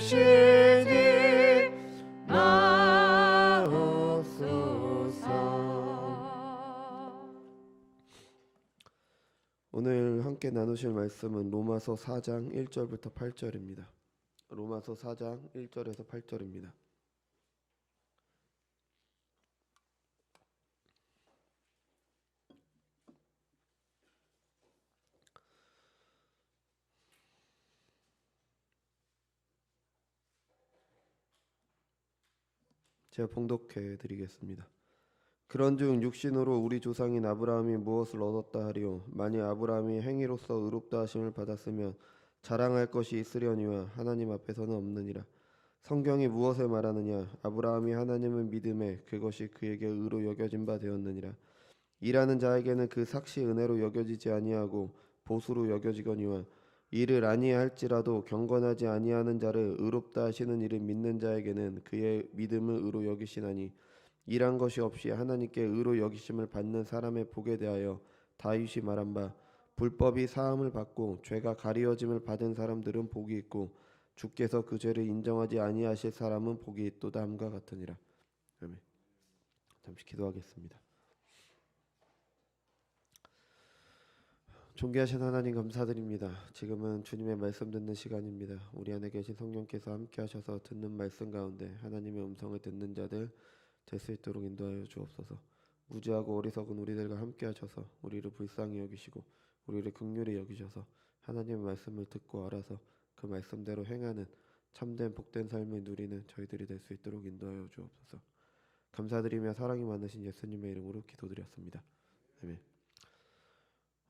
주시지 마옵소서. 오늘 함께 나누실 말씀은 로마서 4장 1절부터 8절입니다. 로마서 4장 1절에서 8절입니다. 제가 봉독해 드리겠습니다. 그런즉 육신으로 우리 조상인 아브라함이 무엇을 얻었다 하리요? 만일 아브라함이 행위로서 의롭다 하심을 받았으면 자랑할 것이 있으려니와 하나님 앞에서는 없느니라. 성경이 무엇을 말하느냐? 아브라함이 하나님을 믿음에 그것이 그에게 의로 여겨진 바 되었느니라. 일하는 자에게는 그 삭시 은혜로 여겨지지 아니하고 보수로 여겨지거니와 이를 아니할지라도 경건하지 아니하는 자를 의롭다 하시는 이를 믿는 자에게는 그의 믿음을 의로 여기시나니 일한 것이 없이 하나님께 의로 여기심을 받는 사람의 복에 대하여 다윗이 말한 바 불법이 사함을 받고 죄가 가리워짐을 받은 사람들은 복이 있고 주께서 그 죄를 인정하지 아니하실 사람은 복이 있도다 함과 같으니라. 아멘. 잠시 기도하겠습니다. 존귀하신 하나님 감사드립니다. 지금은 주님의 말씀 듣는 시간입니다. 우리 안에 계신 성령께서 함께 하셔서 듣는 말씀 가운데 하나님의 음성을 듣는 자들 될 수 있도록 인도하여 주옵소서. 무지하고 어리석은 우리들과 함께 하셔서 우리를 불쌍히 여기시고 우리를 긍휼히 여기셔서 하나님의 말씀을 듣고 알아서 그 말씀대로 행하는 참된 복된 삶을 누리는 저희들이 될 수 있도록 인도하여 주옵소서. 감사드리며 사랑이 많으신 예수님의 이름으로 기도드렸습니다. 아멘.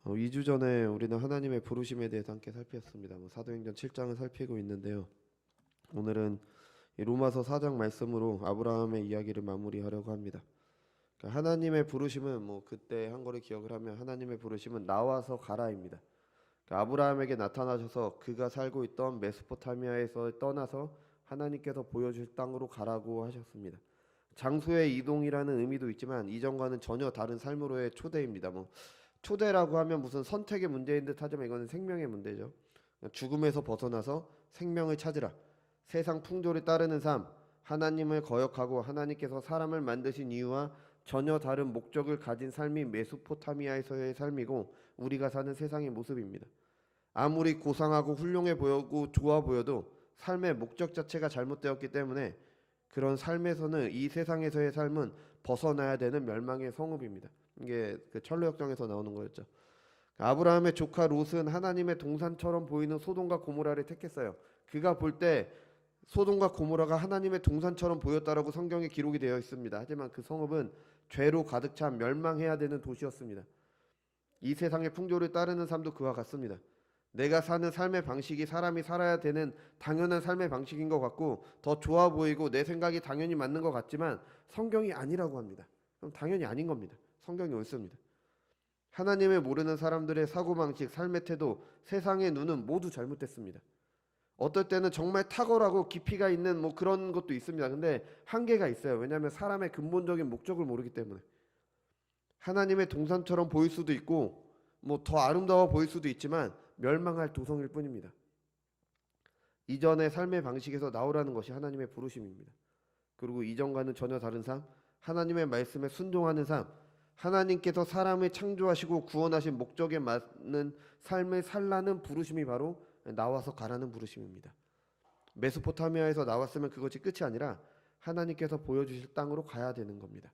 2주 전에 우리는 하나님의 부르심에 대해서 함께 살폈습니다. 사도행전 7장을 살피고 있는데요. 오늘은 로마서 4장 말씀으로 아브라함의 이야기를 마무리하려고 합니다. 그러니까 하나님의 부르심은 그때 한 거를 기억을 하면 하나님의 부르심은 나와서 가라입니다. 그러니까 아브라함에게 나타나셔서 그가 살고 있던 메소포타미아에서 떠나서 하나님께서 보여줄 땅으로 가라고 하셨습니다. 장소의 이동이라는 의미도 있지만 이전과는 전혀 다른 삶으로의 초대입니다. 초대라고 하면 무슨 선택의 문제인 듯 하지만 이거는 생명의 문제죠. 죽음에서 벗어나서 생명을 찾으라. 세상 풍조를 따르는 삶, 하나님을 거역하고 하나님께서 사람을 만드신 이유와 전혀 다른 목적을 가진 삶이 메소포타미아에서의 삶이고 우리가 사는 세상의 모습입니다. 아무리 고상하고 훌륭해 보이고 좋아 보여도 삶의 목적 자체가 잘못되었기 때문에 그런 삶에서는 이 세상에서의 삶은 벗어나야 되는 멸망의 성읍입니다. 이게 그 철로역정에서 나오는 거였죠. 아브라함의 조카 롯은 하나님의 동산처럼 보이는 소돔과 고모라를 택했어요. 그가 볼 때 소돔과 고모라가 하나님의 동산처럼 보였다라고 성경에 기록이 되어 있습니다. 하지만 그 성읍은 죄로 가득 찬 멸망해야 되는 도시였습니다. 이 세상의 풍조를 따르는 삶도 그와 같습니다. 내가 사는 삶의 방식이 사람이 살아야 되는 당연한 삶의 방식인 것 같고 더 좋아 보이고 내 생각이 당연히 맞는 것 같지만 성경이 아니라고 합니다. 그럼 당연히 아닌 겁니다. 성경이 옳습니다. 하나님을 모르는 사람들의 사고방식, 삶의 태도, 세상의 눈은 모두 잘못됐습니다. 어떨 때는 정말 탁월하고 깊이가 있는 그런 것도 있습니다. 근데 한계가 있어요. 왜냐하면 사람의 근본적인 목적을 모르기 때문에. 하나님의 동산처럼 보일 수도 있고 더 아름다워 보일 수도 있지만 멸망할 도성일 뿐입니다. 이전의 삶의 방식에서 나오라는 것이 하나님의 부르심입니다. 그리고 이전과는 전혀 다른 삶, 하나님의 말씀에 순종하는 삶, 하나님께서 사람을 창조하시고 구원하신 목적에 맞는 삶을 살라는 부르심이 바로 나와서 가라는 부르심입니다. 메소포타미아에서 나왔으면 그것이 끝이 아니라 하나님께서 보여주실 땅으로 가야 되는 겁니다.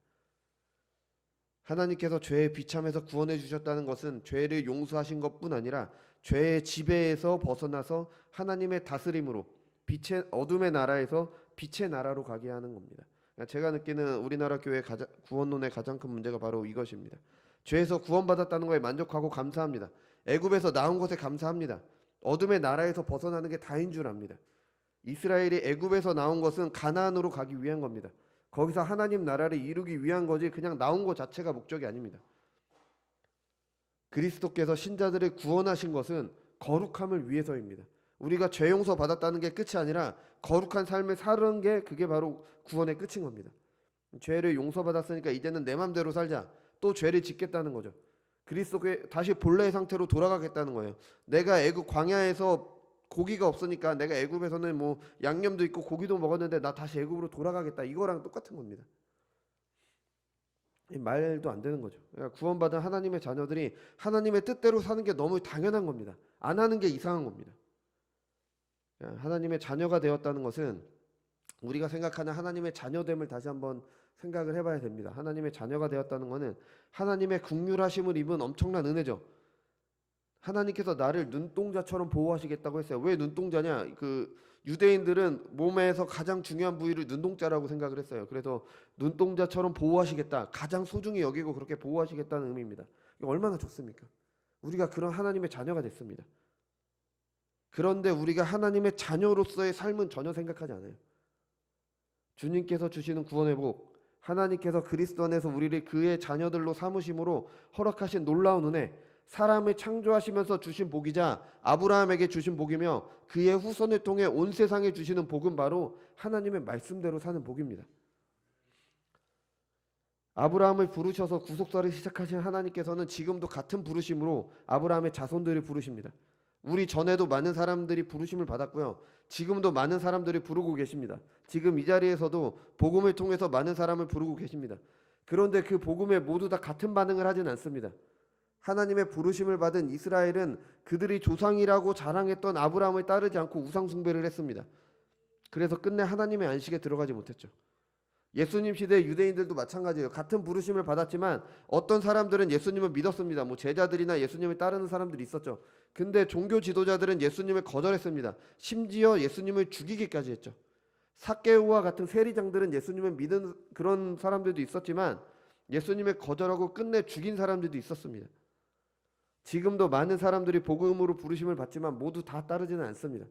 하나님께서 죄의 비참에서 구원해 주셨다는 것은 죄를 용서하신 것뿐 아니라 죄의 지배에서 벗어나서 하나님의 다스림으로 빛의 어둠의 나라에서 빛의 나라로 가게 하는 겁니다. 제가 느끼는 우리나라 교회 구원론의 가장 큰 문제가 바로 이것입니다. 죄에서 구원받았다는 거에 만족하고 감사합니다. 애굽에서 나온 것에 감사합니다. 어둠의 나라에서 벗어나는 게 다인 줄 압니다. 이스라엘이 애굽에서 나온 것은 가나안으로 가기 위한 겁니다. 거기서 하나님 나라를 이루기 위한 거지 그냥 나온 것 자체가 목적이 아닙니다. 그리스도께서 신자들을 구원하신 것은 거룩함을 위해서입니다. 우리가 죄 용서 받았다는 게 끝이 아니라 거룩한 삶을 사는 게 그게 바로 구원의 끝인 겁니다. 죄를 용서받았으니까 이제는 내 맘대로 살자. 또 죄를 짓겠다는 거죠. 그리스도께 다시 본래의 상태로 돌아가겠다는 거예요. 내가 애굽 광야에서 고기가 없으니까 내가 애굽에서는 뭐 양념도 있고 고기도 먹었는데 나 다시 애굽으로 돌아가겠다, 이거랑 똑같은 겁니다. 말도 안 되는 거죠. 그러니까 구원받은 하나님의 자녀들이 하나님의 뜻대로 사는 게 너무 당연한 겁니다. 안 하는 게 이상한 겁니다. 하나님의 자녀가 되었다는 것은 우리가 생각하는 하나님의 자녀됨을 다시 한번 생각을 해봐야 됩니다. 하나님의 자녀가 되었다는 것은 하나님의 긍휼하심을 입은 엄청난 은혜죠. 하나님께서 나를 눈동자처럼 보호하시겠다고 했어요. 왜 눈동자냐? 그 유대인들은 몸에서 가장 중요한 부위를 눈동자라고 생각을 했어요. 그래서 눈동자처럼 보호하시겠다, 가장 소중히 여기고 그렇게 보호하시겠다는 의미입니다. 이거 얼마나 좋습니까? 우리가 그런 하나님의 자녀가 됐습니다. 그런데 우리가 하나님의 자녀로서의 삶은 전혀 생각하지 않아요. 주님께서 주시는 구원의 복, 하나님께서 그리스도 안에서 우리를 그의 자녀들로 삼으심으로 허락하신 놀라운 은혜, 사람을 창조하시면서 주신 복이자 아브라함에게 주신 복이며 그의 후손을 통해 온 세상에 주시는 복은 바로 하나님의 말씀대로 사는 복입니다. 아브라함을 부르셔서 구속사를 시작하신 하나님께서는 지금도 같은 부르심으로 아브라함의 자손들을 부르십니다. 우리 전에도 많은 사람들이 부르심을 받았고요, 지금도 많은 사람들이 부르고 계십니다. 지금 이 자리에서도 복음을 통해서 많은 사람을 부르고 계십니다. 그런데 그 복음에 모두 다 같은 반응을 하진 않습니다. 하나님의 부르심을 받은 이스라엘은 그들이 조상이라고 자랑했던 아브라함을 따르지 않고 우상 숭배를 했습니다. 그래서 끝내 하나님의 안식에 들어가지 못했죠. 예수님 시대 유대인들도 마찬가지예요. 같은 부르심을 받았지만 어떤 사람들은 예수님을 믿었습니다. 뭐 제자들이나 예수님을 따르는 사람들이 있었죠. 근데 종교 지도자들은 예수님을 거절했습니다. 심지어 예수님을 죽이기까지 했죠. 삭개오와 같은 세리장들은 예수님을 믿은 그런 사람들도 있었지만 예수님을 거절하고 끝내 죽인 사람들도 있었습니다. 지금도 많은 사람들이 복음으로 부르심을 받지만 모두 다 따르지는 않습니다.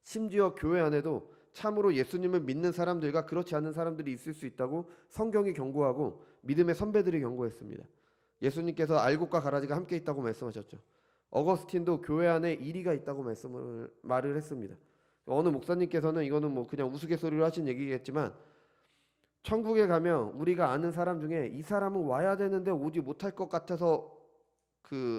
심지어 교회 안에도 참으로 예수님을 믿는 사람들과 그렇지 않은 사람들이 있을 수 있다고 성경이 경고하고 믿음의 선배들이 경고했습니다. 예수님께서 알곡과 가라지가 함께 있다고 말씀하셨죠. 어거스틴도 교회 안에 이리가 있다고 말을 했습니다. 어느 목사님께서는 이거는 뭐 그냥 우스갯소리로 하신 얘기겠지만 천국에 가면 우리가 아는 사람 중에 이 사람은 와야 되는데 오지 못할 것 같아서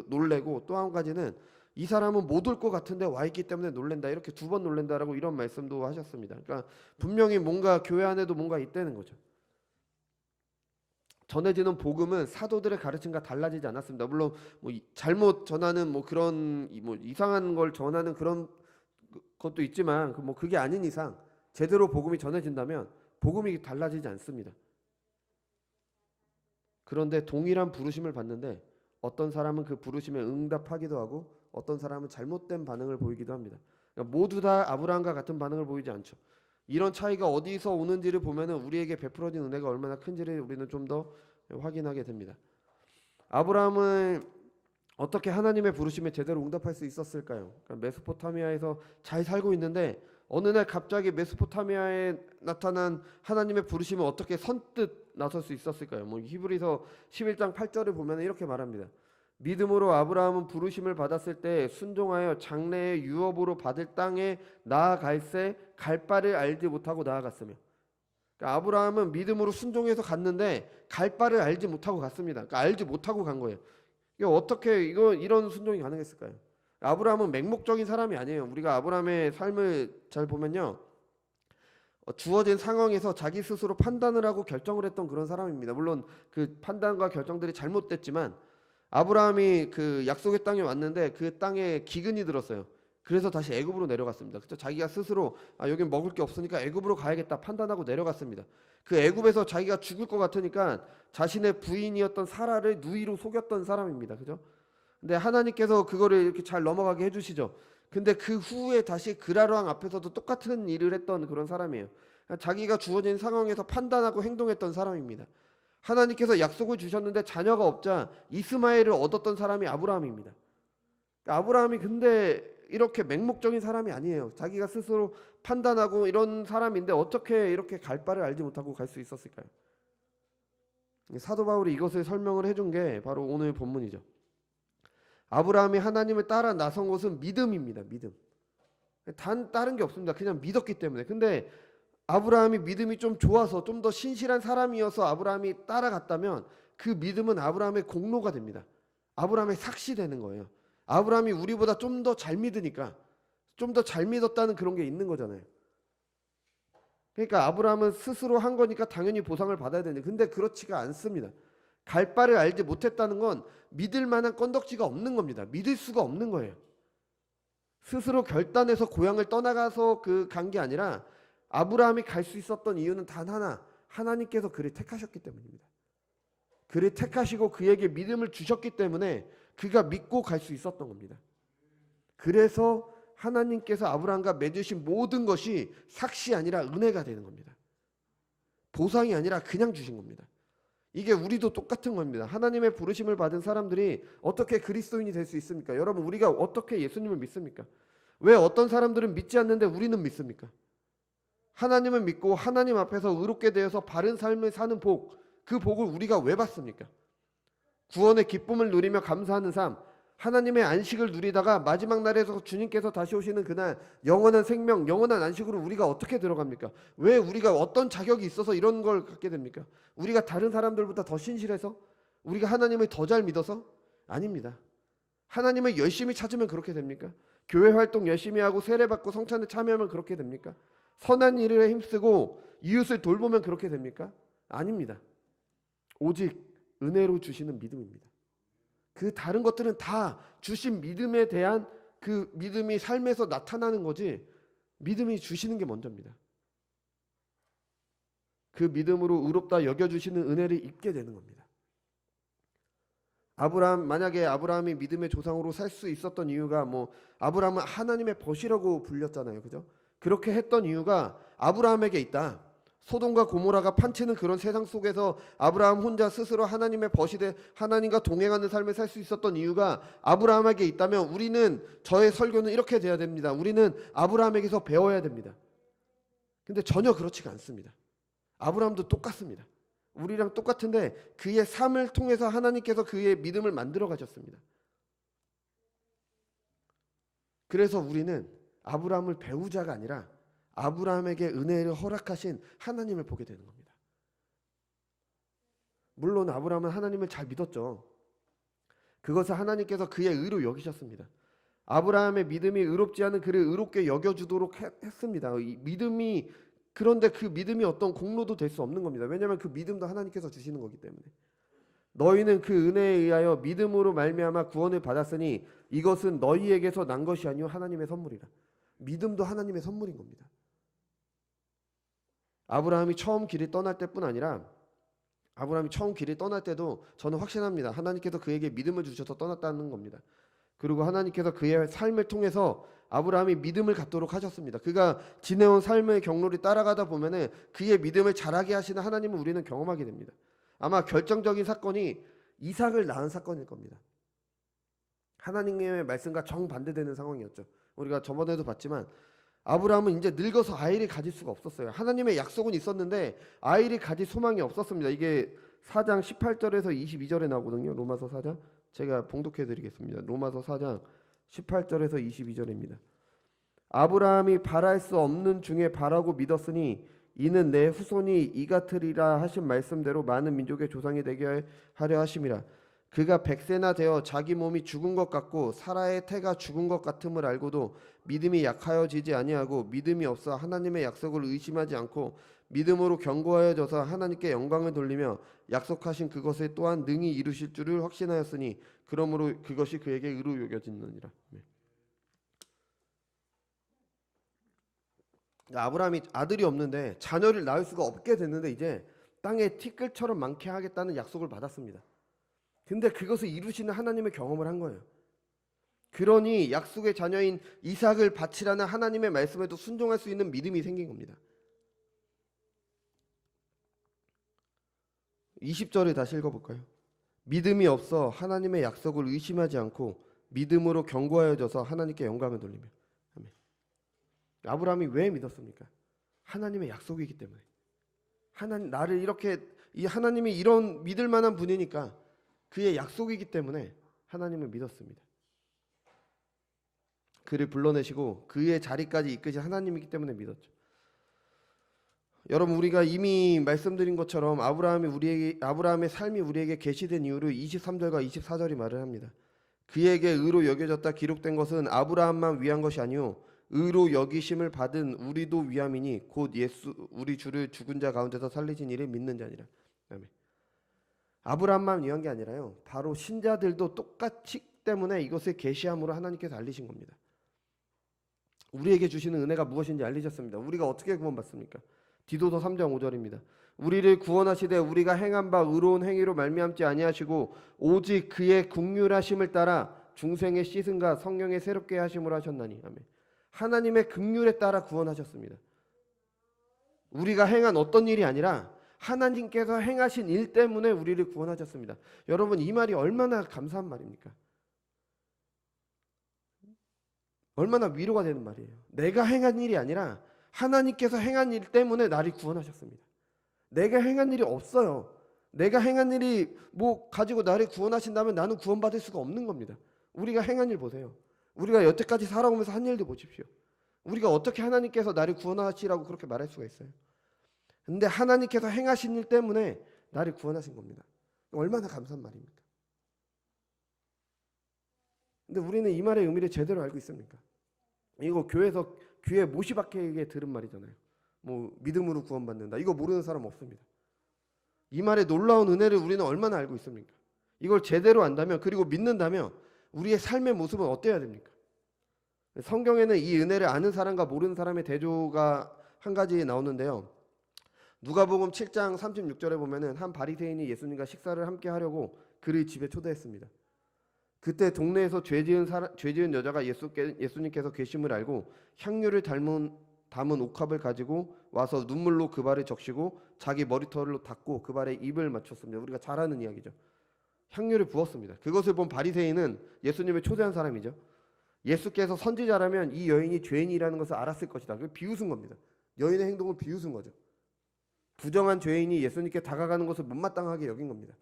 놀래고, 또 한 가지는 이 사람은 못 올 것 같은데 와 있기 때문에 놀랜다, 이렇게 두 번 놀랜다라고 이런 말씀도 하셨습니다. 그러니까 분명히 뭔가 교회 안에도 뭔가 있다는 거죠. 전해지는 복음은 사도들의 가르침과 달라지지 않았습니다. 물론 뭐 잘못 전하는 뭐 그런 뭐 이상한 걸 전하는 그런 것도 있지만 그게 아닌 이상 제대로 복음이 전해진다면 복음이 달라지지 않습니다. 그런데 동일한 부르심을 받는데 어떤 사람은 그 부르심에 응답하기도 하고 어떤 사람은 잘못된 반응을 보이기도 합니다. 그러니까 모두 다 아브라함과 같은 반응을 보이지 않죠. 이런 차이가 어디서 오는지를 보면은 우리에게 베풀어진 은혜가 얼마나 큰지를 우리는 좀 더 확인하게 됩니다. 아브라함은 어떻게 하나님의 부르심에 제대로 응답할 수 있었을까요? 그러니까 메소포타미아에서 잘 살고 있는데 어느 날 갑자기 메소포타미아에 나타난 하나님의 부르심을 어떻게 선뜻 나설 수 있었을까요? 뭐 히브리서 11장 8절을 보면 이렇게 말합니다. 믿음으로 아브라함은 부르심을 받았을 때 순종하여 장래의 유업으로 받을 땅에 나아갈새 갈 바를 알지 못하고 나아갔으며, 그러니까 아브라함은 믿음으로 순종해서 갔는데 갈 바를 알지 못하고 갔습니다. 그러니까 알지 못하고 간 거예요. 이거 어떻게 이런 순종이 가능했을까요? 아브라함은 맹목적인 사람이 아니에요. 우리가 아브라함의 삶을 잘 보면요, 주어진 상황에서 자기 스스로 판단을 하고 결정을 했던 그런 사람입니다. 물론 그 판단과 결정들이 잘못됐지만 아브라함이 그 약속의 땅에 왔는데 그 땅에 기근이 들었어요. 그래서 다시 애굽으로 내려갔습니다. 그렇죠? 자기가 스스로 여긴 먹을 게 없으니까 애굽으로 가야겠다 판단하고 내려갔습니다. 그 애굽에서 자기가 죽을 것 같으니까 자신의 부인이었던 사라를 누이로 속였던 사람입니다. 그죠? 근데 하나님께서 그거를 이렇게 잘 넘어가게 해주시죠. 근데 그 후에 다시 그랄 왕 앞에서도 똑같은 일을 했던 그런 사람이에요. 자기가 주어진 상황에서 판단하고 행동했던 사람입니다. 하나님께서 약속을 주셨는데 자녀가 없자 이스마엘을 얻었던 사람이 아브라함입니다. 아브라함이 근데 이렇게 맹목적인 사람이 아니에요. 자기가 스스로 판단하고 이런 사람인데 어떻게 이렇게 갈 바를 알지 못하고 갈 수 있었을까요? 사도 바울이 이것을 설명을 해준 게 바로 오늘 본문이죠. 아브라함이 하나님을 따라 나선 것은 믿음입니다. 믿음. 다른 게 없습니다. 그냥 믿었기 때문에. 근데 아브라함이 믿음이 좀 좋아서 좀 더 신실한 사람이어서 아브라함이 따라갔다면 그 믿음은 아브라함의 공로가 됩니다. 아브라함의 삭시 되는 거예요. 아브라함이 우리보다 좀 더 잘 믿으니까, 좀 더 잘 믿었다는 그런 게 있는 거잖아요. 그러니까 아브라함은 스스로 한 거니까 당연히 보상을 받아야 되는데, 근데 그렇지가 않습니다. 갈 바를 알지 못했다는 건 믿을 만한 건덕지가 없는 겁니다. 믿을 수가 없는 거예요. 스스로 결단해서 고향을 떠나가서 그 간 게 아니라 아브라함이 갈 수 있었던 이유는 단 하나, 하나님께서 그를 택하셨기 때문입니다. 그를 택하시고 그에게 믿음을 주셨기 때문에 그가 믿고 갈 수 있었던 겁니다. 그래서 하나님께서 아브라함과 맺으신 모든 것이 삭시 아니라 은혜가 되는 겁니다. 보상이 아니라 그냥 주신 겁니다. 이게 우리도 똑같은 겁니다. 하나님의 부르심을 받은 사람들이 어떻게 그리스도인이 될 수 있습니까? 여러분, 우리가 어떻게 예수님을 믿습니까? 왜 어떤 사람들은 믿지 않는데 우리는 믿습니까? 하나님을 믿고 하나님 앞에서 의롭게 되어서 바른 삶을 사는 복, 그 복을 우리가 왜 받습니까? 구원의 기쁨을 누리며 감사하는 삶, 하나님의 안식을 누리다가 마지막 날에서 주님께서 다시 오시는 그날 영원한 생명, 영원한 안식으로 우리가 어떻게 들어갑니까? 왜 우리가 어떤 자격이 있어서 이런 걸 갖게 됩니까? 우리가 다른 사람들보다 더 신실해서? 우리가 하나님을 더 잘 믿어서? 아닙니다. 하나님을 열심히 찾으면 그렇게 됩니까? 교회 활동 열심히 하고 세례받고 성찬에 참여하면 그렇게 됩니까? 선한 일에 힘쓰고 이웃을 돌보면 그렇게 됩니까? 아닙니다. 오직 은혜로 주시는 믿음입니다. 그 다른 것들은 다 주신 믿음에 대한 그 믿음이 삶에서 나타나는 거지, 믿음이 주시는 게 먼저입니다. 그 믿음으로 의롭다 여겨주시는 은혜를 입게 되는 겁니다. 만약에 아브라함이 믿음의 조상으로 살 수 있었던 이유가 아브라함은 하나님의 벗이라고 불렸잖아요. 그죠? 그렇게 했던 이유가 아브라함에게 있다. 소돔과 고모라가 판치는 그런 세상 속에서 아브라함 혼자 스스로 하나님의 벗이 돼 하나님과 동행하는 삶을 살 수 있었던 이유가 아브라함에게 있다면, 우리는, 저의 설교는 이렇게 돼야 됩니다. 우리는 아브라함에게서 배워야 됩니다. 근데 전혀 그렇지가 않습니다. 아브라함도 똑같습니다. 우리랑 똑같은데 그의 삶을 통해서 하나님께서 그의 믿음을 만들어 가셨습니다. 그래서 우리는 아브라함을 배우자가 아니라 아브라함에게 은혜를 허락하신 하나님을 보게 되는 겁니다. 물론 아브라함은 하나님을 잘 믿었죠. 그것을 하나님께서 그의 의로 여기셨습니다. 아브라함의 믿음이 의롭지 않은 그를 의롭게 여겨주도록 했습니다. 믿음이, 그런데 그 믿음이 어떤 공로도 될 수 없는 겁니다. 왜냐하면 그 믿음도 하나님께서 주시는 거기 때문에. 너희는 그 은혜에 의하여 믿음으로 말미암아 구원을 받았으니 이것은 너희에게서 난 것이 아니요 하나님의 선물이라. 믿음도 하나님의 선물인 겁니다. 아브라함이 처음 길을 떠날 때뿐 아니라 아브라함이 처음 길을 떠날 때도 저는 확신합니다. 하나님께서 그에게 믿음을 주셔서 떠났다는 겁니다. 그리고 하나님께서 그의 삶을 통해서 아브라함이 믿음을 갖도록 하셨습니다. 그가 지내온 삶의 경로를 따라가다 보면은 그의 믿음을 자라게 하시는 하나님을 우리는 경험하게 됩니다. 아마 결정적인 사건이 이삭을 낳은 사건일 겁니다. 하나님의 말씀과 정반대되는 상황이었죠. 우리가 저번에도 봤지만 아브라함은 이제 늙어서 아이를 가질 수가 없었어요. 하나님의 약속은 있었는데 아이를 가질 소망이 없었습니다. 이게 4장 18절에서 22절에 나오거든요. 로마서 4장. 제가 봉독해 드리겠습니다. 로마서 4장 18절에서 22절입니다. 아브라함이 바랄 수 없는 중에 바라고 믿었으니 이는 내 후손이 이 같으리라 하신 말씀대로 많은 민족의 조상이 되게 하려 하심이라. 그가 100세나 되어 자기 몸이 죽은 것 같고 사라의 태가 죽은 것 같음을 알고도 믿음이 약하여지지 아니하고 믿음이 없어 하나님의 약속을 의심하지 않고 믿음으로 견고하여져서 하나님께 영광을 돌리며 약속하신 그것을 또한 능히 이루실 줄을 확신하였으니 그러므로 그것이 그에게 의로 여겨지느니라. 아브라함이 아들이 없는데 자녀를 낳을 수가 없게 됐는데 이제 땅에 티끌처럼 많게 하겠다는 약속을 받았습니다. 근데 그것을 이루시는 하나님의 경험을 한 거예요. 그러니 약속의 자녀인 이삭을 바치라는 하나님의 말씀에도 순종할 수 있는 믿음이 생긴 겁니다. 20절을 다시 읽어볼까요? 믿음이 없어 하나님의 약속을 의심하지 않고 믿음으로 견고하여져서 하나님께 영광을 돌리며. 아멘. 아브라함이 왜 믿었습니까? 하나님의 약속이기 때문에. 나를 이렇게, 이 하나님이 이런 믿을 만한 분이니까, 그의 약속이기 때문에 하나님을 믿었습니다. 그를 불러내시고 그의 자리까지 이끄신 하나님이기 때문에 믿었죠. 여러분, 우리가 이미 말씀드린 것처럼 아브라함의 삶이 우리에게 계시된 이유를 23절과 24절이 말을 합니다. 그에게 의로 여겨졌다 기록된 것은 아브라함만 위한 것이 아니요 의로 여기심을 받은 우리도 위함이니 곧 예수 우리 주를 죽은 자 가운데서 살리신 이를 믿는 자니라. 아멘. 아브라함만 위한 게 아니라요, 바로 신자들도 똑같이 때문에 이것을 계시함으로 하나님께서 알리신 겁니다. 우리에게 주시는 은혜가 무엇인지 알리셨습니다. 우리가 어떻게 구원받습니까? 디도서 3장 5절입니다. 우리를 구원하시되 우리가 행한 바 의로운 행위로 말미암지 아니하시고 오직 그의 긍휼하심을 따라 중생의 씻음과 성령의 새롭게 하심으로 하셨나니. 아멘. 하나님의 긍휼에 따라 구원하셨습니다. 우리가 행한 어떤 일이 아니라 하나님께서 행하신 일 때문에 우리를 구원하셨습니다. 여러분, 이 말이 얼마나 감사한 말입니까? 얼마나 위로가 되는 말이에요. 내가 행한 일이 아니라 하나님께서 행한 일 때문에 나를 구원하셨습니다. 내가 행한 일이 없어요. 내가 행한 일이 뭐 가지고 나를 구원하신다면 나는 구원받을 수가 없는 겁니다. 우리가 행한 일 보세요. 우리가 여태까지 살아오면서 한 일도 보십시오. 우리가 어떻게 하나님께서 나를 구원하시라고 그렇게 말할 수가 있어요? 근데 하나님께서 행하신 일 때문에 나를 구원하신 겁니다. 얼마나 감사한 말입니까? 근데 우리는 이 말의 의미를 제대로 알고 있습니까? 이거 교회에서 귀에 못이 박히게 들은 말이잖아요. 뭐 믿음으로 구원받는다. 이거 모르는 사람 없습니다. 이 말의 놀라운 은혜를 우리는 얼마나 알고 있습니까? 이걸 제대로 안다면, 그리고 믿는다면 우리의 삶의 모습은 어때야 됩니까? 성경에는 이 은혜를 아는 사람과 모르는 사람의 대조가 한 가지 나오는데요. 누가복음 7장 36절에 보면은 한 바리새인이 예수님과 식사를 함께 하려고 그를 집에 초대했습니다. 그때 동네에서 죄 지은 여자가 예수님께서 계심을 알고 향유를 담은 옥합을 가지고 와서 눈물로 그 발을 적시고 자기 머리털로 닦고 그 발에 입을 맞췄습니다. 우리가 잘 아는 이야기죠. 향유를 부었습니다. 그것을 본 바리새인은 예수님을 초대한 사람이죠. 예수께서 선지자라면 이 여인이 죄인이라는 것을 알았을 것이다. 그걸 비웃은 겁니다. 여인의 행동을 비웃은 거죠. 부정한 죄인이 예수님께 다가가는 것을 못마땅하게 여긴 겁니다.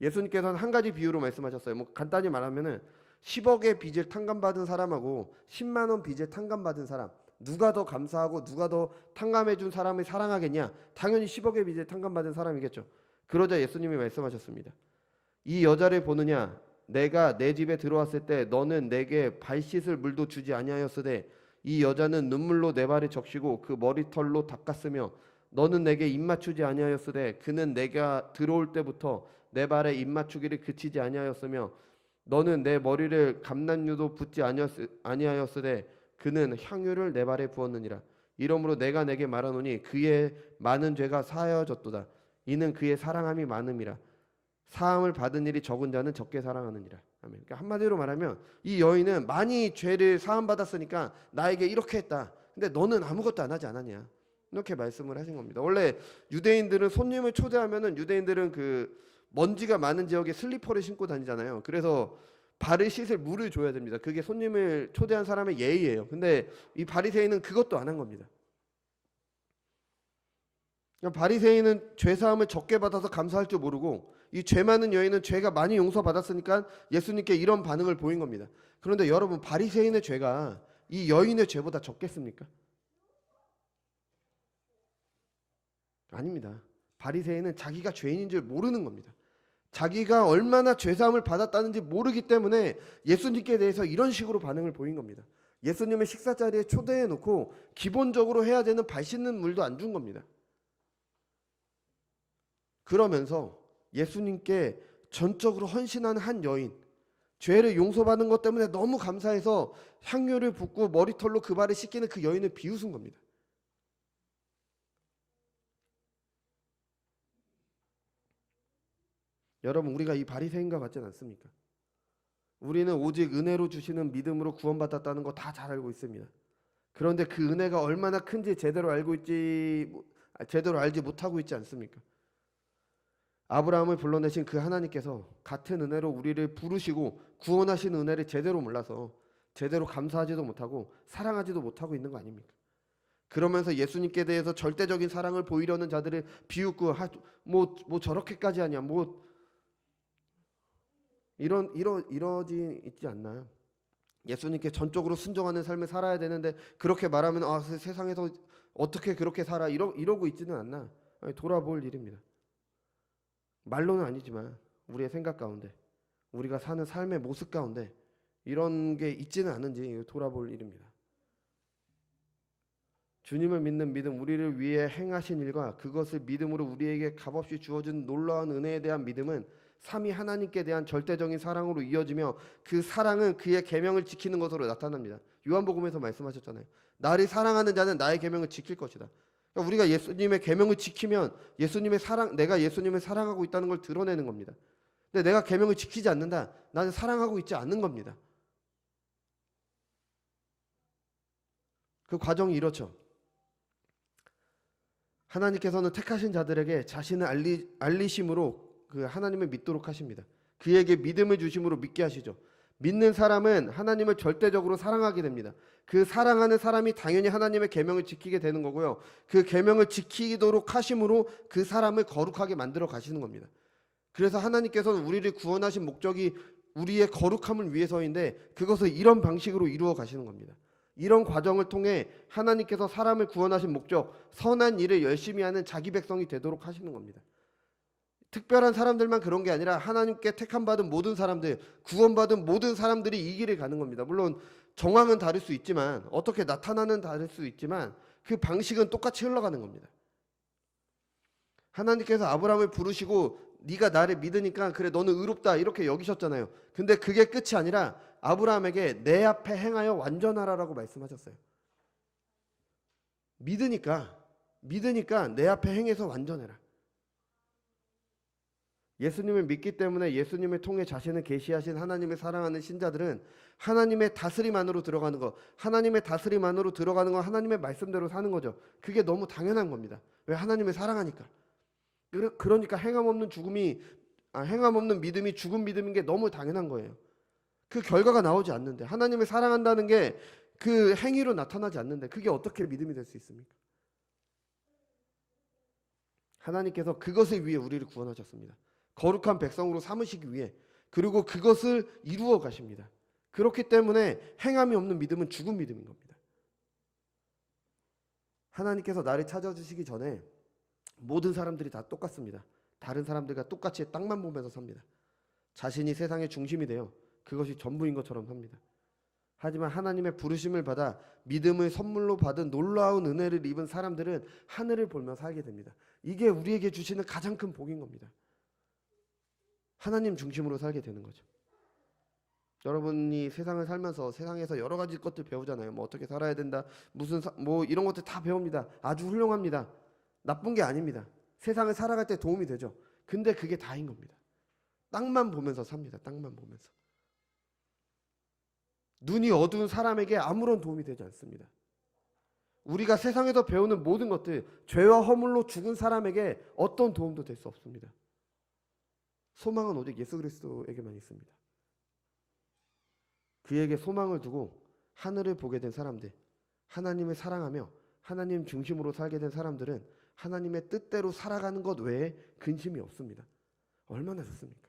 예수님께서는 한 가지 비유로 말씀하셨어요. 뭐 간단히 말하면은 10억의 빚을 탕감받은 사람하고 10만 원 빚을 탕감받은 사람, 누가 더 감사하고 누가 더 탕감해 준 사람을 사랑하겠냐? 당연히 10억의 빚을 탕감받은 사람이겠죠. 그러자 예수님이 말씀하셨습니다. 이 여자를 보느냐? 내가 내 집에 들어왔을 때 너는 내게 발 씻을 물도 주지 아니하였으되 이 여자는 눈물로 내 발을 적시고 그 머리털로 닦았으며 너는 내게 입 맞추지 아니하였으되 그는 내가 들어올 때부터 내 발에 입 맞추기를 그치지 아니하였으며 너는 내 머리를 감난유도 붓지 아니하였으되 그는 향유를 내 발에 부었느니라. 이러므로 내가 내게 말하노니 그의 많은 죄가 사하여졌도다. 이는 그의 사랑함이 많음이라. 사함을 받은 일이 적은 자는 적게 사랑하느니라. 아멘. 그러니까 한마디로 말하면 이 여인은 많이 죄를 사함 받았으니까 나에게 이렇게 했다. 근데 너는 아무것도 안 하지 않았냐? 이렇게 말씀을 하신 겁니다. 원래 유대인들은 손님을 초대하면은 유대인들은 그 먼지가 많은 지역에 슬리퍼를 신고 다니잖아요. 그래서 발을 씻을 물을 줘야 됩니다. 그게 손님을 초대한 사람의 예의예요. 근데 이 바리새인은 그것도 안 한 겁니다. 바리새인은 죄 사함을 적게 받아서 감사할 줄 모르고 이 죄 많은 여인은 죄가 많이 용서받았으니까 예수님께 이런 반응을 보인 겁니다. 그런데 여러분, 바리새인의 죄가 이 여인의 죄보다 적겠습니까? 아닙니다. 바리새인은 자기가 죄인인 줄 모르는 겁니다. 자기가 얼마나 죄사함을 받았다는지 모르기 때문에 예수님께 대해서 이런 식으로 반응을 보인 겁니다. 예수님의 식사 자리에 초대해 놓고 기본적으로 해야 되는 발 씻는 물도 안 준 겁니다. 그러면서 예수님께 전적으로 헌신하는 한 여인, 죄를 용서받은 것 때문에 너무 감사해서 향유를 붓고 머리털로 그 발을 씻기는 그 여인을 비웃은 겁니다. 여러분, 우리가 이 바리새인과 같지는 않습니까? 우리는 오직 은혜로 주시는 믿음으로 구원받았다는 거 다 잘 알고 있습니다. 그런데 그 은혜가 얼마나 큰지 제대로 알지 못하고 있지 않습니까? 아브라함을 불러내신 그 하나님께서 같은 은혜로 우리를 부르시고 구원하신 은혜를 제대로 몰라서 제대로 감사하지도 못하고 사랑하지도 못하고 있는 거 아닙니까? 그러면서 예수님께 대해서 절대적인 사랑을 보이려는 자들을 비웃고 뭐 저렇게까지 하냐, 뭐 이러지 있지 않나요? 예수님께 전적으로 순종하는 삶을 살아야 되는데 그렇게 말하면 세상에서 어떻게 그렇게 살아 이러고 있지는 않나? 돌아볼 일입니다. 말로는 아니지만 우리의 생각 가운데, 우리가 사는 삶의 모습 가운데 이런 게 있지는 않은지 돌아볼 일입니다. 주님을 믿는 믿음, 우리를 위해 행하신 일과 그것을 믿음으로 우리에게 값없이 주어진 놀라운 은혜에 대한 믿음은 삼위 하나님께 대한 절대적인 사랑으로 이어지며 그 사랑은 그의 계명을 지키는 것으로 나타납니다. 요한복음에서 말씀하셨잖아요. 나를 사랑하는 자는 나의 계명을 지킬 것이다. 그러니까 우리가 예수님의 계명을 지키면 예수님의 사랑, 내가 예수님을 사랑하고 있다는 걸 드러내는 겁니다. 근데 내가 계명을 지키지 않는다, 나는 사랑하고 있지 않는 겁니다. 그 과정이 이렇죠. 하나님께서는 택하신 자들에게 자신을 알리심으로 그 하나님을 믿도록 하십니다. 그에게 믿음을 주심으로 믿게 하시죠. 믿는 사람은 하나님을 절대적으로 사랑하게 됩니다. 그 사랑하는 사람이 당연히 하나님의 계명을 지키게 되는 거고요. 그 계명을 지키도록 하심으로 그 사람을 거룩하게 만들어 가시는 겁니다. 그래서 하나님께서는 우리를 구원하신 목적이 우리의 거룩함을 위해서인데 그것을 이런 방식으로 이루어 가시는 겁니다. 이런 과정을 통해 하나님께서 사람을 구원하신 목적, 선한 일을 열심히 하는 자기 백성이 되도록 하시는 겁니다. 특별한 사람들만 그런 게 아니라 하나님께 택함받은 모든 사람들, 구원받은 모든 사람들이 이 길을 가는 겁니다. 물론 정황은 다를 수 있지만, 어떻게 나타나는 다를 수 있지만 그 방식은 똑같이 흘러가는 겁니다. 하나님께서 아브라함을 부르시고 네가 나를 믿으니까 그래 너는 의롭다 이렇게 여기셨잖아요. 근데 그게 끝이 아니라 아브라함에게 내 앞에 행하여 완전하라라고 말씀하셨어요. 믿으니까 내 앞에 행해서 완전해라. 예수님을 믿기 때문에 예수님을 통해 자신을 계시하신 하나님을 사랑하는 신자들은 하나님의 다스림 안으로 들어가는 거, 하나님의 다스림 안으로 들어가는 건 하나님의 말씀대로 사는 거죠. 그게 너무 당연한 겁니다. 왜? 하나님을 사랑하니까. 그러니까 행함 없는 믿음이 죽은 믿음인 게 너무 당연한 거예요. 그 결과가 나오지 않는데, 하나님을 사랑한다는 게 그 행위로 나타나지 않는데 그게 어떻게 믿음이 될 수 있습니까? 하나님께서 그것을 위해 우리를 구원하셨습니다. 거룩한 백성으로 삼으시기 위해, 그리고 그것을 이루어 가십니다. 그렇기 때문에 행함이 없는 믿음은 죽은 믿음인 겁니다. 하나님께서 나를 찾아주시기 전에 모든 사람들이 다 똑같습니다. 다른 사람들과 똑같이 땅만 보면서 삽니다. 자신이 세상의 중심이 되어 그것이 전부인 것처럼 삽니다. 하지만 하나님의 부르심을 받아 믿음을 선물로 받은 놀라운 은혜를 입은 사람들은 하늘을 보며 살게 됩니다. 이게 우리에게 주시는 가장 큰 복인 겁니다. 하나님 중심으로 살게 되는 거죠. 여러분이 세상을 살면서 세상에서 여러 가지 것들 배우잖아요. 뭐 어떻게 살아야 된다, 뭐 이런 것들 다 배웁니다. 아주 훌륭합니다. 나쁜 게 아닙니다. 세상을 살아갈 때 도움이 되죠. 근데 그게 다인 겁니다. 땅만 보면서 삽니다. 땅만 보면서. 눈이 어두운 사람에게 아무런 도움이 되지 않습니다. 우리가 세상에서 배우는 모든 것들, 죄와 허물로 죽은 사람에게 어떤 도움도 될 수 없습니다. 소망은 오직 예수 그리스도에게만 있습니다. 그에게 소망을 두고 하늘을 보게 된 사람들, 하나님을 사랑하며 하나님 중심으로 살게 된 사람들은 하나님의 뜻대로 살아가는 것 외에 근심이 없습니다. 얼마나 좋습니까?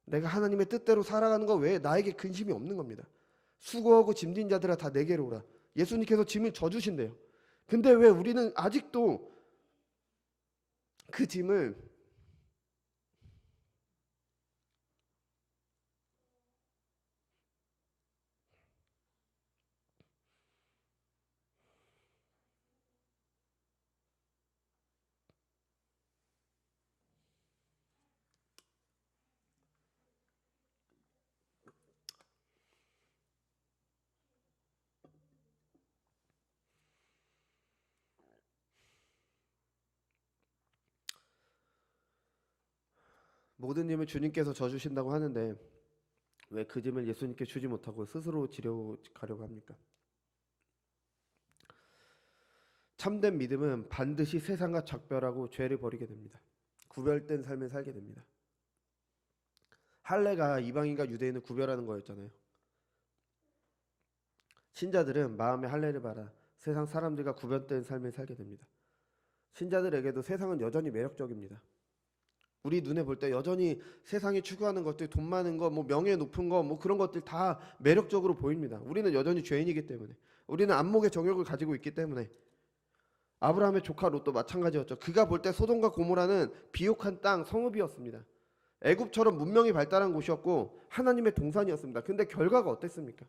내가 하나님의 뜻대로 살아가는 것 외에 나에게 근심이 없는 겁니다. 수고하고 짐진 자들아 다 내게로 오라. 예수님께서 짐을 져주신대요. 근데 왜 우리는 아직도 그 짐을 모든 짐을 주님께서 져주신다고 하는데 왜 그 짐을 예수님께 주지 못하고 스스로 지려 가려고 합니까? 참된 믿음은 반드시 세상과 작별하고 죄를 버리게 됩니다. 구별된 삶을 살게 됩니다. 할례가 이방인과 유대인을 구별하는 거였잖아요. 신자들은 마음의 할례를 받아 세상 사람들과 구별된 삶을 살게 됩니다. 신자들에게도 세상은 여전히 매력적입니다. 우리 눈에 볼 때 여전히 세상이 추구하는 것들, 돈 많은 거, 뭐 명예 높은 거, 뭐 그런 것들 다 매력적으로 보입니다. 우리는 여전히 죄인이기 때문에, 우리는 안목의 정욕을 가지고 있기 때문에. 아브라함의 조카 롯도 마찬가지였죠. 그가 볼 때 소돔과 고모라는 비옥한 땅, 성읍이었습니다. 애굽처럼 문명이 발달한 곳이었고 하나님의 동산이었습니다. 근데 결과가 어땠습니까?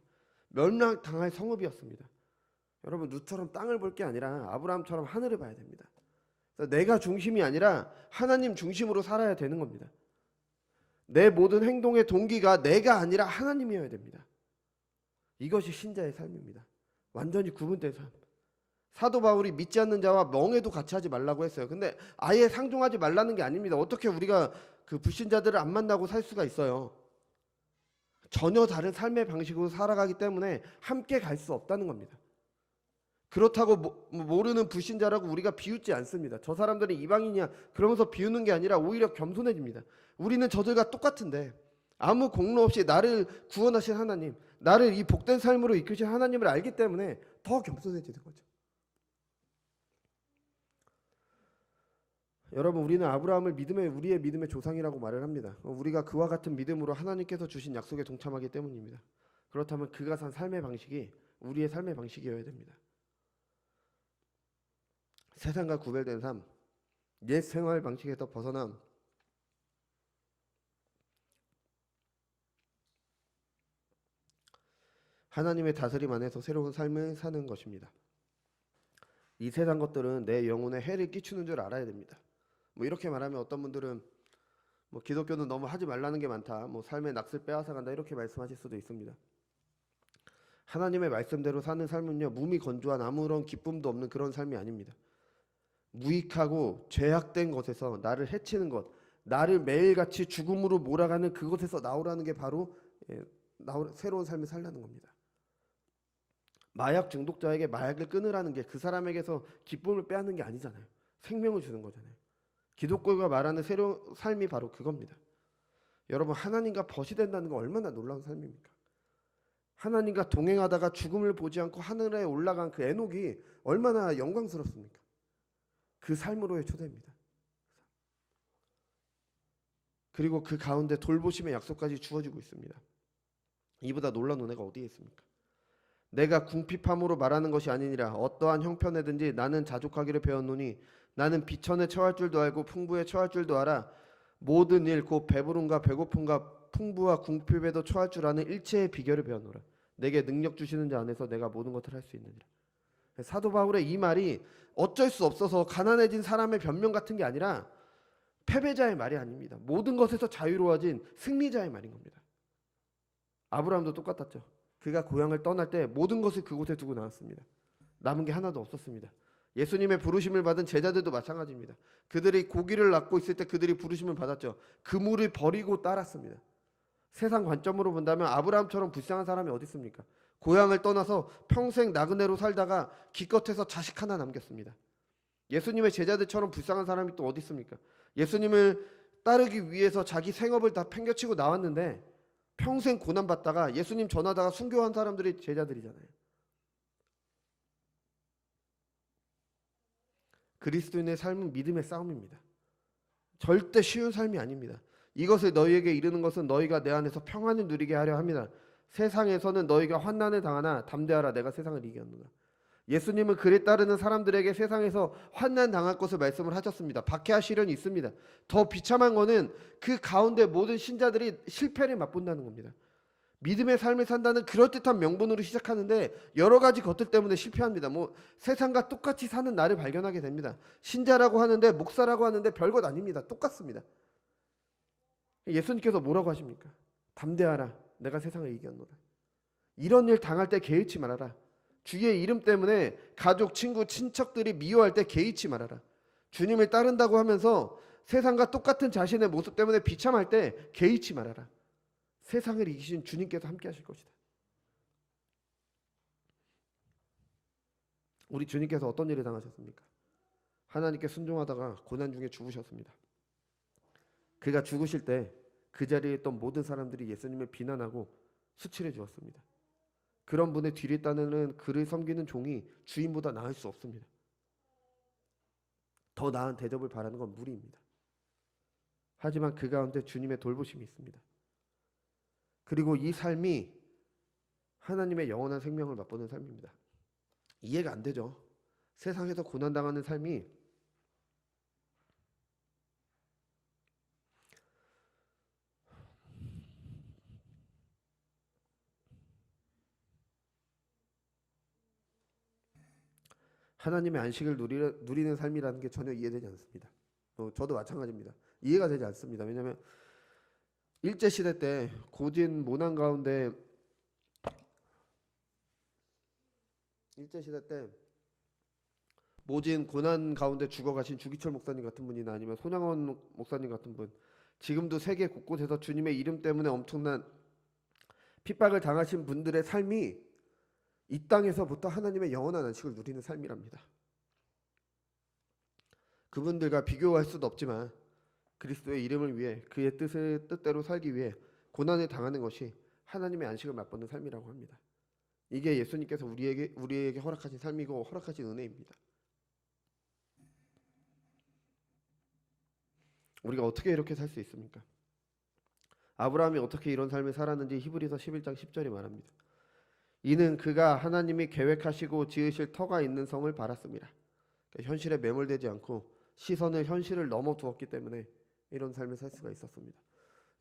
멸망당할 성읍이었습니다. 여러분, 룻처럼 땅을 볼 게 아니라 아브라함처럼 하늘을 봐야 됩니다. 그래서 내가 중심이 아니라 하나님 중심으로 살아야 되는 겁니다. 내 모든 행동의 동기가 내가 아니라 하나님이어야 됩니다. 이것이 신자의 삶입니다. 완전히 구분된 삶. 사도 바울이 믿지 않는 자와 멍에도 같이 하지 말라고 했어요. 근데 아예 상종하지 말라는 게 아닙니다. 어떻게 우리가 그 불신자들을 안 만나고 살 수가 있어요? 전혀 다른 삶의 방식으로 살아가기 때문에 함께 갈 수 없다는 겁니다. 그렇다고 모르는 불신자라고 우리가 비웃지 않습니다. 저 사람들은 이방인이야 그러면서 비웃는 게 아니라 오히려 겸손해집니다. 우리는 저들과 똑같은데 아무 공로 없이 나를 구원하신 하나님, 나를 이 복된 삶으로 이끄신 하나님을 알기 때문에 더 겸손해지는 거죠. 여러분, 우리는 아브라함을 우리의 믿음의 조상이라고 말을 합니다. 우리가 그와 같은 믿음으로 하나님께서 주신 약속에 동참하기 때문입니다. 그렇다면 그가 산 삶의 방식이 우리의 삶의 방식이어야 됩니다. 세상과 구별된 삶, 옛 생활 방식에서 벗어난 하나님의 다스림 안에서 새로운 삶을 사는 것입니다. 이 세상 것들은 내 영혼에 해를 끼치는 줄 알아야 됩니다. 이렇게 말하면 어떤 분들은 기독교는 너무 하지 말라는 게 많다, 삶의 낯을 빼앗아 간다, 이렇게 말씀하실 수도 있습니다. 하나님의 말씀대로 사는 삶은요, 몸이 건조한 아무런 기쁨도 없는 그런 삶이 아닙니다. 무익하고 죄악된 것에서 나를 해치는 것, 나를 매일같이 죽음으로 몰아가는 그것에서 나오라는 게 바로 새로운 삶을 살라는 겁니다. 마약 중독자에게 마약을 끊으라는 게 그 사람에게서 기쁨을 빼앗는 게 아니잖아요. 생명을 주는 거잖아요. 기독교가 말하는 새로운 삶이 바로 그겁니다. 여러분, 하나님과 벗이 된다는 건 얼마나 놀라운 삶입니까? 하나님과 동행하다가 죽음을 보지 않고 하늘에 올라간 그 에녹이 얼마나 영광스럽습니까? 그 삶으로의 초대입니다. 그리고 그 가운데 돌보심의 약속까지 주어지고 있습니다. 이보다 놀라운 은혜가 어디에 있습니까? 내가 궁핍함으로 말하는 것이 아니니라. 어떠한 형편에든지 나는 자족하기를 배웠노니 나는 비천에 처할 줄도 알고 풍부에 처할 줄도 알아. 모든 일 곧 배부름과 배고픔과 풍부와 궁핍에도 처할 줄 아는 일체의 비결을 배웠노라. 내게 능력 주시는 자 안에서 내가 모든 것을 할 수 있느니라. 사도 바울의 이 말이 어쩔 수 없어서 가난해진 사람의 변명 같은 게 아니라 패배자의 말이 아닙니다. 모든 것에서 자유로워진 승리자의 말인 겁니다. 아브라함도 똑같았죠. 그가 고향을 떠날 때 모든 것을 그곳에 두고 나왔습니다. 남은 게 하나도 없었습니다. 예수님의 부르심을 받은 제자들도 마찬가지입니다. 그들이 고기를 낳고 있을 때 그들이 부르심을 받았죠. 그물을 버리고 따랐습니다. 세상 관점으로 본다면 아브라함처럼 불쌍한 사람이 어디 있습니까? 고향을 떠나서 평생 나그네로 살다가 기껏해서 자식 하나 남겼습니다. 예수님의 제자들처럼 불쌍한 사람이 또 어디 있습니까? 예수님을 따르기 위해서 자기 생업을 다 팽개치고 나왔는데 평생 고난받다가 예수님 전하다가 순교한 사람들이 제자들이잖아요. 그리스도인의 삶은 믿음의 싸움입니다. 절대 쉬운 삶이 아닙니다. 이것을 너희에게 이르는 것은 너희가 내 안에서 평안을 누리게 하려 합니다. 세상에서는 너희가 환난을 당하나 담대하라, 내가 세상을 이겼노라. 예수님은 그를 따르는 사람들에게 세상에서 환난 당할 것을 말씀을 하셨습니다. 박해할 시련이 있습니다. 더 비참한 거는 그 가운데 모든 신자들이 실패를 맛본다는 겁니다. 믿음의 삶을 산다는 그럴듯한 명분으로 시작하는데 여러 가지 것들 때문에 실패합니다. 세상과 똑같이 사는 나를 발견하게 됩니다. 신자라고 하는데, 목사라고 하는데 별것 아닙니다. 똑같습니다. 예수님께서 뭐라고 하십니까? 담대하라, 내가 세상을 이겼노라. 이런 일 당할 때 개의치 말아라. 주의 이름 때문에 가족, 친구, 친척들이 미워할 때 개의치 말아라. 주님을 따른다고 하면서 세상과 똑같은 자신의 모습 때문에 비참할 때 개의치 말아라. 세상을 이기신 주님께서 함께 하실 것이다. 우리 주님께서 어떤 일을 당하셨습니까? 하나님께 순종하다가 고난 중에 죽으셨습니다. 그가 죽으실 때 그 자리에 있던 모든 사람들이 예수님을 비난하고 수치를 주었습니다. 그런 분의 뒤를 따르는 그를 섬기는 종이 주인보다 나을 수 없습니다. 더 나은 대접을 바라는 건 무리입니다. 하지만 그 가운데 주님의 돌보심이 있습니다. 그리고 이 삶이 하나님의 영원한 생명을 맛보는 삶입니다. 이해가 안 되죠? 세상에서 고난당하는 삶이 하나님의 안식을 누리는 삶이라는 게 전혀 이해되지 않습니다. 저도 마찬가지입니다. 이해가 되지 않습니다. 왜냐하면 일제 시대 때 고진 모난 가운데 모진 고난 가운데 죽어가신 주기철 목사님 같은 분이나 아니면 손양원 목사님 같은 분, 지금도 세계 곳곳에서 주님의 이름 때문에 엄청난 핍박을 당하신 분들의 삶이 이 땅에서부터 하나님의 영원한 안식을 누리는 삶이랍니다. 그분들과 비교할 수도 없지만 그리스도의 이름을 위해 그의 뜻대로 살기 위해 고난을 당하는 것이 하나님의 안식을 맛보는 삶이라고 합니다. 이게 예수님께서 우리에게 허락하신 삶이고 허락하신 은혜입니다. 우리가 어떻게 이렇게 살 수 있습니까? 아브라함이 어떻게 이런 삶을 살았는지 히브리서 11장 10절이 말합니다. 이는 그가 하나님이 계획하시고 지으실 터가 있는 성을 바랐습니다. 그러니까 현실에 매몰되지 않고 시선을 현실을 넘어두었기 때문에 이런 삶을 살 수가 있었습니다.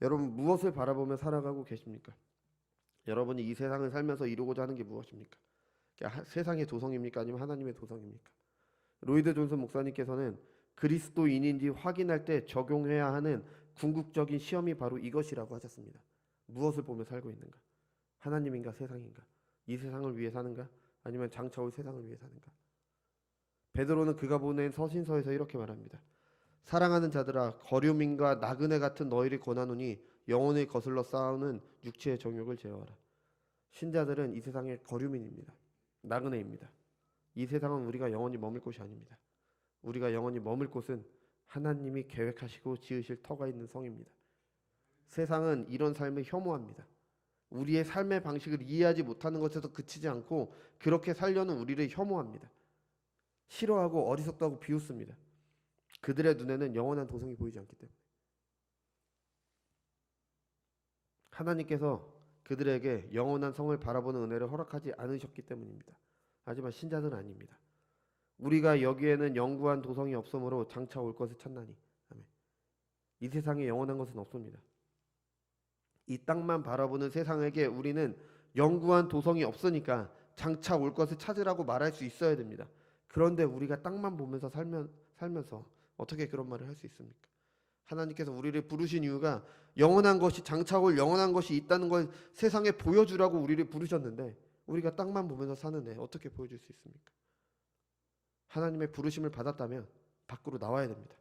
여러분 무엇을 바라보며 살아가고 계십니까? 여러분이 이 세상을 살면서 이루고자 하는 게 무엇입니까? 세상의 도성입니까? 아니면 하나님의 도성입니까? 로이드 존슨 목사님께서는 그리스도인인지 확인할 때 적용해야 하는 궁극적인 시험이 바로 이것이라고 하셨습니다. 무엇을 보며 살고 있는가? 하나님인가 세상인가? 이 세상을 위해 사는가? 아니면 장차 올 세상을 위해 사는가? 베드로는 그가 보낸 서신서에서 이렇게 말합니다. 사랑하는 자들아 거류민과 나그네 같은 너희를 권하노니 영혼을 거슬러 싸우는 육체의 정욕을 제어하라. 신자들은 이 세상의 거류민입니다. 나그네입니다. 이 세상은 우리가 영원히 머물 곳이 아닙니다. 우리가 영원히 머물 곳은 하나님이 계획하시고 지으실 터가 있는 성입니다. 세상은 이런 삶을 혐오합니다. 우리의 삶의 방식을 이해하지 못하는 것에서 그치지 않고 그렇게 살려는 우리를 혐오합니다. 싫어하고 어리석다고 하고 비웃습니다. 그들의 눈에는 영원한 도성이 보이지 않기 때문에. 하나님께서 그들에게 영원한 성을 바라보는 은혜를 허락하지 않으셨기 때문입니다. 하지만 신자들은 아닙니다. 우리가 여기에는 영구한 도성이 없으므로 장차 올 것을 찾나니. 아멘. 이 세상에 영원한 것은 없습니다. 이 땅만 바라보는 세상에게 우리는 영구한 도성이 없으니까 장차 올 것을 찾으라고 말할 수 있어야 됩니다. 그런데 우리가 땅만 보면서 살면서 어떻게 그런 말을 할 수 있습니까? 하나님께서 우리를 부르신 이유가 영원한 것이 장차 올 영원한 것이 있다는 걸 세상에 보여주라고 우리를 부르셨는데 우리가 땅만 보면서 사는데 어떻게 보여줄 수 있습니까? 하나님의 부르심을 받았다면 밖으로 나와야 됩니다.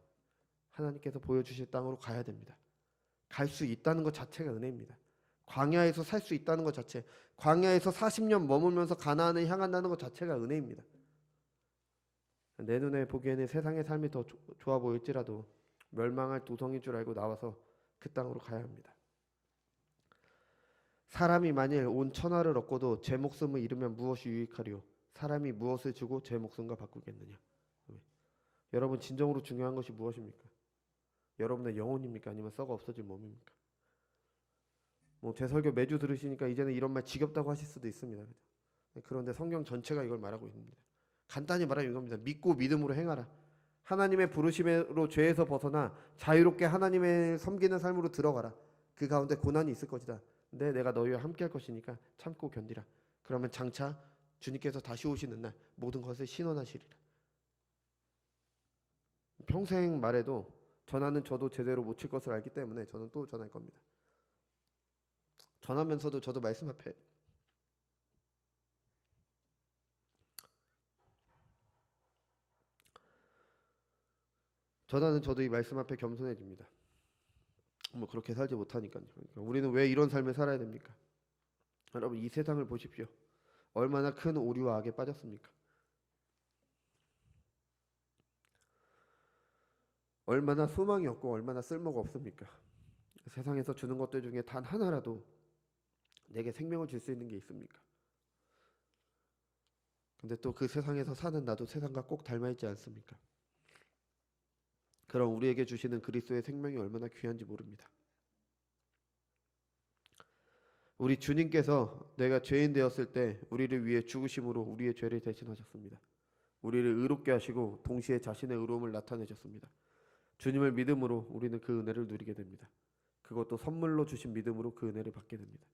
하나님께서 보여주실 땅으로 가야 됩니다. 갈 수 있다는 것 자체가 은혜입니다. 광야에서 살 수 있다는 것 자체, 광야에서 40년 머물면서 가나안을 향한다는 것 자체가 은혜입니다. 내 눈에 보기에는 세상의 삶이 더 좋아 보일지라도 멸망할 도성인 줄 알고 나와서 그 땅으로 가야 합니다. 사람이 만일 온 천하를 얻고도 제 목숨을 잃으면 무엇이 유익하리요? 사람이 무엇을 주고 제 목숨과 바꾸겠느냐? 여러분 진정으로 중요한 것이 무엇입니까? 여러분의 영혼입니까? 아니면 썩어 없어질 몸입니까? 제 설교 매주 들으시니까 이제는 이런 말 지겹다고 하실 수도 있습니다. 그런데 성경 전체가 이걸 말하고 있습니다. 간단히 말하면 이겁니다. 믿고 믿음으로 행하라. 하나님의 부르심으로 죄에서 벗어나 자유롭게 하나님의 섬기는 삶으로 들어가라. 그 가운데 고난이 있을 것이다. 근데 내가 너희와 함께 할 것이니까 참고 견디라. 그러면 장차 주님께서 다시 오시는 날 모든 것을 신원하시리라. 평생 말해도 전하는 저도 제대로 못 칠 것을 알기 때문에 저는 또 전할 겁니다. 전하면서도 저도 말씀 앞에 전하는 저도 이 말씀 앞에 겸손해집니다. 그렇게 살지 못하니까요. 그러니까 우리는 왜 이런 삶을 살아야 됩니까? 여러분 이 세상을 보십시오. 얼마나 큰 오류와 악에 빠졌습니까? 얼마나 소망이 없고 얼마나 쓸모가 없습니까? 세상에서 주는 것들 중에 단 하나라도 내게 생명을 줄 수 있는 게 있습니까? 근데 또 그 세상에서 사는 나도 세상과 꼭 닮아있지 않습니까? 그럼 우리에게 주시는 그리스도의 생명이 얼마나 귀한지 모릅니다. 우리 주님께서 내가 죄인 되었을 때 우리를 위해 죽으심으로 우리의 죄를 대신하셨습니다. 우리를 의롭게 하시고 동시에 자신의 의로움을 나타내셨습니다. 주님을 믿음으로 우리는 그 은혜를 누리게 됩니다. 그것도 선물로 주신 믿음으로 그 은혜를 받게 됩니다.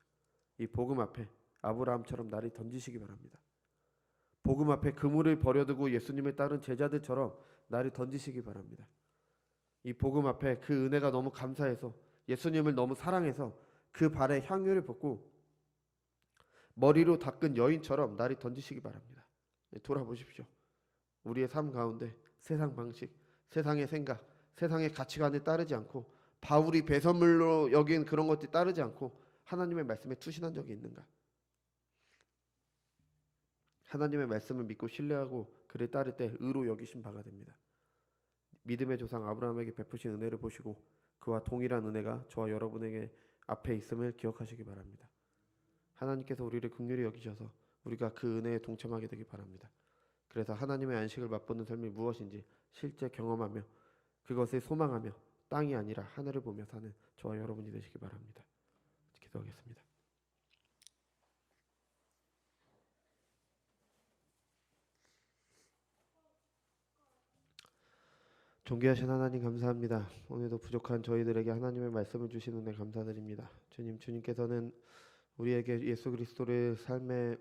이 복음 앞에 아브라함처럼 나를 던지시기 바랍니다. 복음 앞에 그물을 버려두고 예수님을 따른 제자들처럼 나를 던지시기 바랍니다. 이 복음 앞에 그 은혜가 너무 감사해서 예수님을 너무 사랑해서 그 발에 향유를 붓고 머리로 닦은 여인처럼 나를 던지시기 바랍니다. 돌아보십시오. 우리의 삶 가운데 세상 방식, 세상의 생각, 세상의 가치관에 따르지 않고 바울이 배설물로 여긴 그런 것들 따르지 않고 하나님의 말씀에 투신한 적이 있는가? 하나님의 말씀을 믿고 신뢰하고 그를 따를 때 의로 여기신 바가 됩니다. 믿음의 조상 아브라함에게 베푸신 은혜를 보시고 그와 동일한 은혜가 저와 여러분에게 앞에 있음을 기억하시기 바랍니다. 하나님께서 우리를 긍휼히 여기셔서 우리가 그 은혜에 동참하게 되기 바랍니다. 그래서 하나님의 안식을 맛보는 삶이 무엇인지 실제 경험하며 그것을 소망하며 땅이 아니라 하늘을 보며 사는 저와 여러분이 되시기 바랍니다. 기도하겠습니다. 존귀하신 하나님 감사합니다. 오늘도 부족한 저희들에게 하나님의 말씀을 주시는 데 감사드립니다. 주님, 주님께서는 우리에게 예수 그리스도를 삶의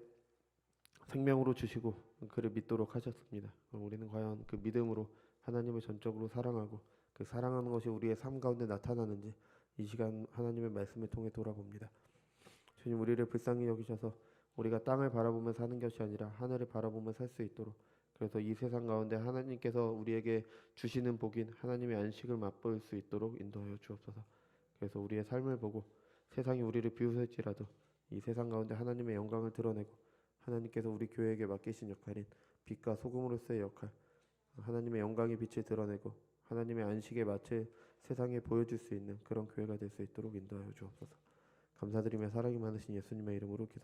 생명으로 주시고 그를 믿도록 하셨습니다. 우리는 과연 그 믿음으로 하나님을 전적으로 사랑하고 그 사랑하는 것이 우리의 삶 가운데 나타나는지 이 시간 하나님의 말씀을 통해 돌아봅니다. 주님, 우리를 불쌍히 여기셔서 우리가 땅을 바라보며 사는 것이 아니라 하늘을 바라보며 살 수 있도록, 그래서 이 세상 가운데 하나님께서 우리에게 주시는 복인 하나님의 안식을 맛볼 수 있도록 인도하여 주옵소서. 그래서 우리의 삶을 보고 세상이 우리를 비웃을지라도 이 세상 가운데 하나님의 영광을 드러내고 하나님께서 우리 교회에게 맡기신 역할인 빛과 소금으로서의 역할, 하나님의 영광의 빛을 드러내고 하나님의 안식에 마치 세상에 보여줄 수 있는 그런 교회가 될 수 있도록 인도하여 주옵소서. 감사드리며 사랑이 많으신 예수님의 이름으로 기도드립니다.